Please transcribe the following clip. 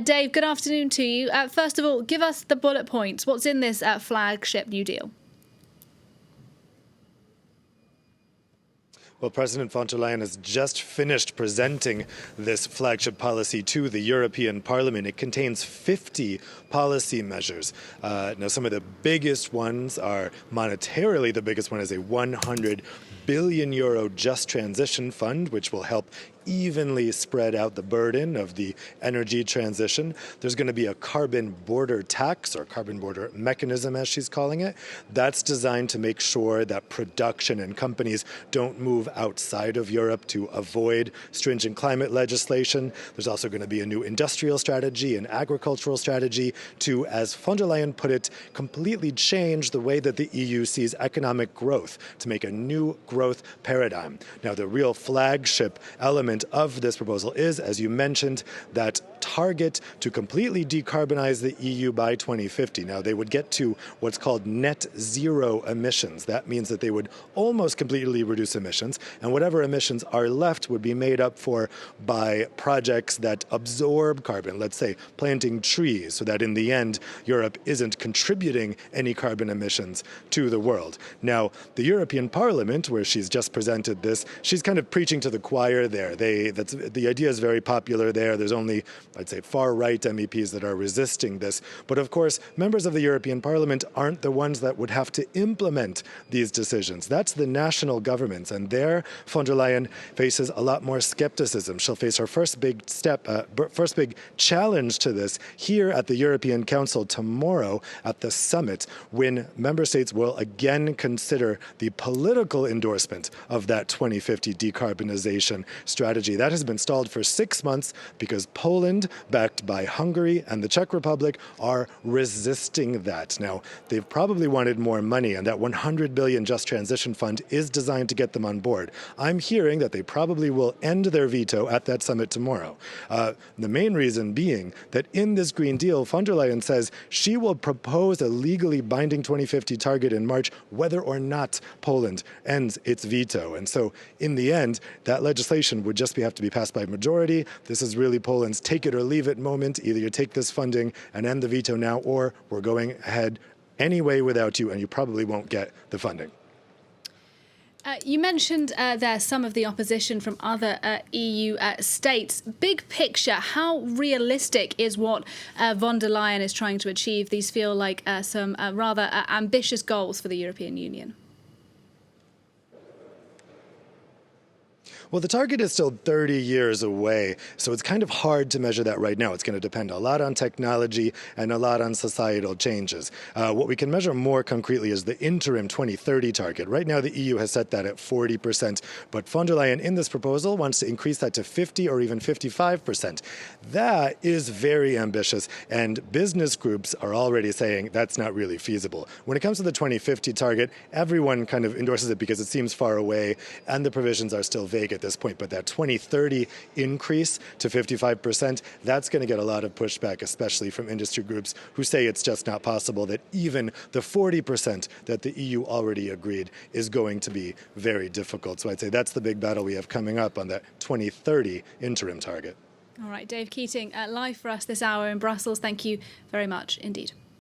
Dave, good afternoon to you. First of all, give us the bullet points. What's in this flagship New Deal? Well, President von der Leyen has just finished presenting this flagship policy to the European Parliament. It contains 50 policy measures. Now, some of the biggest ones are, monetarily, the biggest one is a 100 billion euro just transition fund, which will help evenly spread out the burden of the energy transition. There's going to be a carbon border tax, or carbon border mechanism, as she's calling it. That's designed to make sure that production and companies don't move outside of Europe to avoid stringent climate legislation. There's also going to be a new industrial strategy and agricultural strategy to, as von der Leyen put it, completely change the way that the EU sees economic growth, to make a new growth paradigm. Now, the real flagship element of this proposal is, as you mentioned, that target to completely decarbonize the EU by 2050. Now, they would get to what's called net zero emissions. That means that they would almost completely reduce emissions, and whatever emissions are left would be made up for by projects that absorb carbon, let's say planting trees, so that in the end, Europe isn't contributing any carbon emissions to the world. Now, the European Parliament, where she's just presented this, she's kind of preaching to the choir there. The idea is very popular there. There's only, I'd say, far-right MEPs that are resisting this. But of course, members of the European Parliament aren't the ones that would have to implement these decisions. That's the national governments, and there, von der Leyen faces a lot more skepticism. She'll face her first big challenge to this here at the European Council tomorrow at the summit, when member states will again consider the political endorsement of that 2050 decarbonization strategy. That has been stalled for 6 months because Poland, backed by Hungary and the Czech Republic, are resisting that. Now, they've probably wanted more money, and that 100 billion Just Transition Fund is designed to get them on board. I'm hearing that they probably will end their veto at that summit tomorrow. The main reason being that in this Green Deal, von der Leyen says she will propose a legally binding 2050 target in March, whether or not Poland ends its veto. And so, in the end, that legislation would just have to be passed by majority. This is really Poland's take it or leave it moment. Either you take this funding and end the veto now, or we're going ahead anyway without you, and you probably won't get the funding. You mentioned there some of the opposition from other EU states. Big picture, how realistic is what von der Leyen is trying to achieve? These feel like some rather ambitious goals for the European Union. Well, the target is still 30 years away, so it's kind of hard to measure that right now. It's going to depend a lot on technology and a lot on societal changes. What we can measure more concretely is the interim 2030 target. Right now, the EU has set that at 40%, but von der Leyen in this proposal wants to increase that to 50 or even 55%. That is very ambitious, and business groups are already saying that's not really feasible. When it comes to the 2050 target, everyone kind of endorses it because it seems far away, and the provisions are still vague at this point, but that 2030 increase to 55%, that's going to get a lot of pushback, especially from industry groups who say it's just not possible, that even the 40% that the EU already agreed is going to be very difficult. So I'd say that's the big battle we have coming up on that 2030 interim target. All right, Dave Keating, live for us this hour in Brussels. Thank you very much indeed.